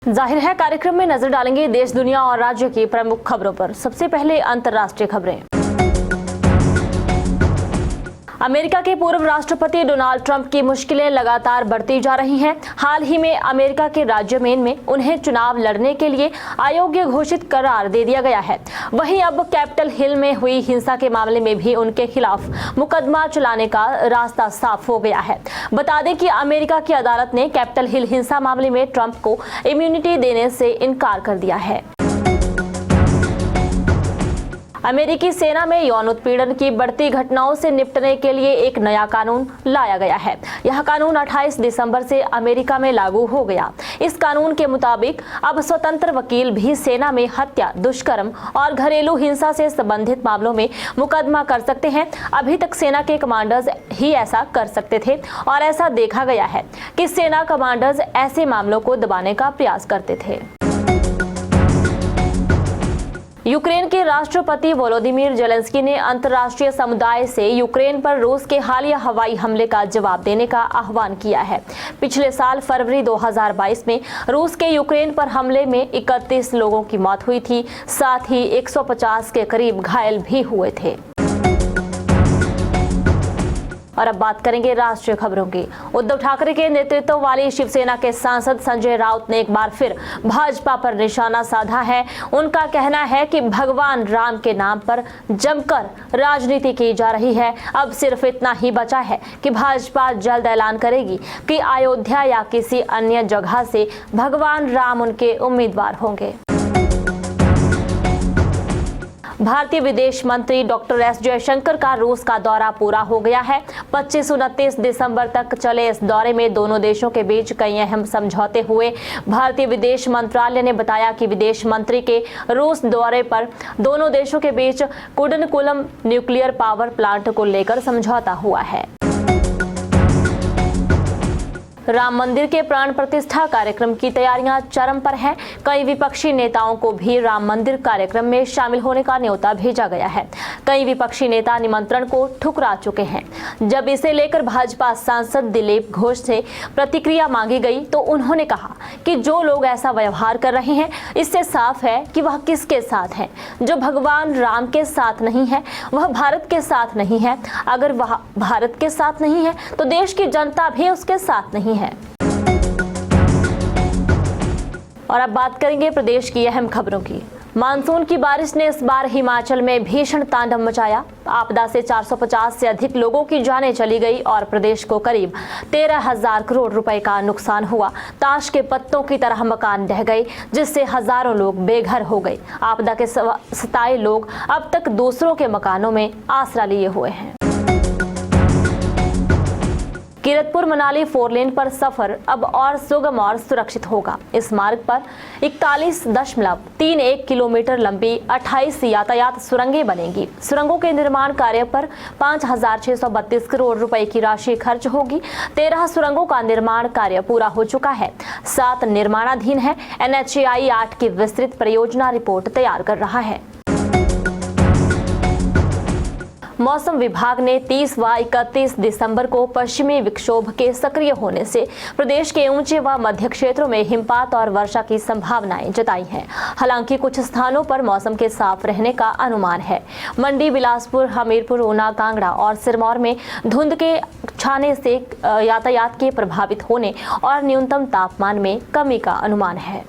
जाहिर है कार्यक्रम में नजर डालेंगे देश, दुनिया और राज्य की प्रमुख खबरों पर। सबसे पहले अंतर्राष्ट्रीय खबरें। अमेरिका के पूर्व राष्ट्रपति डोनाल्ड ट्रंप की मुश्किलें लगातार बढ़ती जा रही हैं। हाल ही में अमेरिका के राज्य मेन में उन्हें चुनाव लड़ने के लिए अयोग्य घोषित करार दे दिया गया है। वहीं अब कैपिटल हिल में हुई हिंसा के मामले में भी उनके खिलाफ मुकदमा चलाने का रास्ता साफ हो गया है। बता दें कि अमेरिका की अदालत ने कैपिटल हिल हिंसा मामले में ट्रंप को इम्यूनिटी देने से इनकार कर दिया है। अमेरिकी सेना में यौन उत्पीड़न की बढ़ती घटनाओं से निपटने के लिए एक नया कानून लाया गया है। यह कानून 28 दिसंबर से अमेरिका में लागू हो गया। इस कानून के मुताबिक अब स्वतंत्र वकील भी सेना में हत्या, दुष्कर्म और घरेलू हिंसा से संबंधित मामलों में मुकदमा कर सकते हैं। अभी तक सेना के कमांडर्स ही ऐसा कर सकते थे और ऐसा देखा गया है कि सेना कमांडर्स ऐसे मामलों को दबाने का प्रयास करते थे। यूक्रेन के राष्ट्रपति वोलोदिमीर जेलेंस्की ने अंतर्राष्ट्रीय समुदाय से यूक्रेन पर रूस के हालिया हवाई हमले का जवाब देने का आह्वान किया है। पिछले साल फरवरी 2022 में रूस के यूक्रेन पर हमले में 31 लोगों की मौत हुई थी, साथ ही 150 के करीब घायल भी हुए थे। और अब बात करेंगे राष्ट्रीय खबरों की। उद्धव ठाकरे के नेतृत्व वाली शिवसेना के सांसद संजय राउत ने एक बार फिर भाजपा पर निशाना साधा है। उनका कहना है कि भगवान राम के नाम पर जमकर राजनीति की जा रही है। अब सिर्फ इतना ही बचा है कि भाजपा जल्द ऐलान करेगी कि अयोध्या या किसी अन्य जगह से भगवान राम उनके उम्मीदवार होंगे। भारतीय विदेश मंत्री डॉक्टर एस जयशंकर का रूस का दौरा पूरा हो गया है। 25-29 दिसंबर तक चले इस दौरे में दोनों देशों के बीच कई अहम समझौते हुए। भारतीय विदेश मंत्रालय ने बताया कि विदेश मंत्री के रूस दौरे पर दोनों देशों के बीच कुडनकुलम न्यूक्लियर पावर प्लांट को लेकर समझौता हुआ है। राम मंदिर के प्राण प्रतिष्ठा कार्यक्रम की तैयारियां चरम पर हैं। कई विपक्षी नेताओं को भी राम मंदिर कार्यक्रम में शामिल होने का न्योता भेजा गया है। कई विपक्षी नेता निमंत्रण को ठुकरा चुके हैं। जब इसे लेकर भाजपा सांसद दिलीप घोष से प्रतिक्रिया मांगी गई तो उन्होंने कहा कि जो लोग ऐसा व्यवहार कर रहे हैं, इससे साफ है कि वह किसके साथ है। जो भगवान राम के साथ नहीं है वह भारत के साथ नहीं है। अगर वह भारत के साथ नहीं है तो देश की जनता भी उसके साथ नहीं है। और अब बात करेंगे प्रदेश की अहम खबरों की। मानसून की बारिश ने इस बार हिमाचल में भीषण तांडव मचाया। आपदा से 450 से अधिक लोगों की जानें चली गई और प्रदेश को करीब 13,000 करोड़ रुपए का नुकसान हुआ। ताश के पत्तों की तरह मकान ढह गए, जिससे हजारों लोग बेघर हो गए। आपदा के 27 लोग अब तक दूसरों के मकानों में आसरा लिए हुए हैं। कीरतपुर मनाली 4 लेन पर सफर अब और सुगम और सुरक्षित होगा। इस मार्ग पर 41.31 किलोमीटर लंबी 28 यातायात सुरंगें बनेंगी। सुरंगों के निर्माण कार्य पर 5,632 करोड़ रुपए की राशि खर्च होगी। 13 सुरंगों का निर्माण कार्य पूरा हो चुका है, 7 निर्माणाधीन है। NHAI 8 की विस्तृत परियोजना रिपोर्ट तैयार कर रहा है। मौसम विभाग ने 30 व 31 दिसंबर को पश्चिमी विक्षोभ के सक्रिय होने से प्रदेश के ऊंचे व मध्य क्षेत्रों में हिमपात और वर्षा की संभावनाएं जताई हैं। हालांकि कुछ स्थानों पर मौसम के साफ रहने का अनुमान है। मंडी, बिलासपुर, हमीरपुर, ऊना, कांगड़ा और सिरमौर में धुंध के छाने से यातायात के प्रभावित होने और न्यूनतम तापमान में कमी का अनुमान है।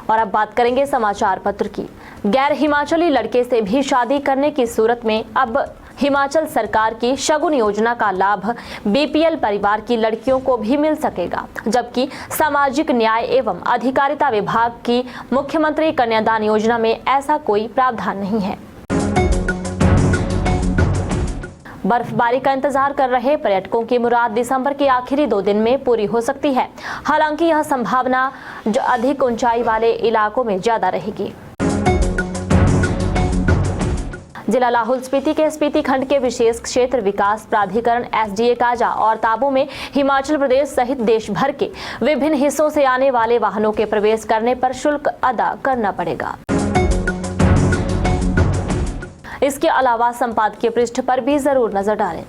और अब बात करेंगे समाचार पत्र की। गैर हिमाचली लड़के से भी शादी करने की सूरत में अब हिमाचल सरकार की शगुन योजना का लाभ BPL परिवार की लड़कियों को भी मिल सकेगा, जबकि सामाजिक न्याय एवं अधिकारिता विभाग की मुख्यमंत्री कन्यादान योजना में ऐसा कोई प्रावधान नहीं है। बर्फबारी का इंतजार कर रहे पर्यटकों की मुराद दिसंबर के आखिरी 2 दिन में पूरी हो सकती है। हालांकि यह संभावना जो अधिक ऊंचाई वाले इलाकों में ज्यादा रहेगी। जिला लाहौल स्पीति के स्पीति खंड के विशेष क्षेत्र विकास प्राधिकरण SDA काजा और ताबो में हिमाचल प्रदेश सहित देश भर के विभिन्न हिस्सों से आने वाले वाहनों के प्रवेश करने पर शुल्क अदा करना पड़ेगा। इसके अलावा संपादकीय पृष्ठ पर भी जरूर नजर डालें।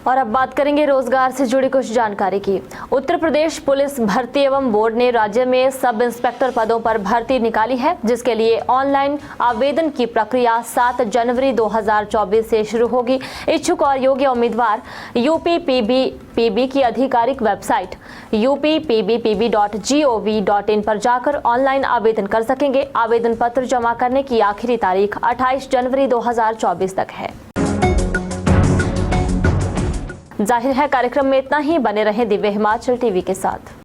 और अब बात करेंगे रोजगार से जुड़ी कुछ जानकारी की। उत्तर प्रदेश पुलिस भर्ती एवं बोर्ड ने राज्य में सब इंस्पेक्टर पदों पर भर्ती निकाली है, जिसके लिए ऑनलाइन आवेदन की प्रक्रिया 7 जनवरी 2024 से शुरू होगी। इच्छुक और योग्य उम्मीदवार यूपीपीबी की आधिकारिक वेबसाइट uppbpb.gov.in पर जाकर ऑनलाइन आवेदन कर सकेंगे। आवेदन पत्र जमा करने की आखिरी तारीख 28 जनवरी 2024 तक है। जाहिर है कार्यक्रम में इतना ही। बने रहें दिव्य हिमाचल टीवी के साथ।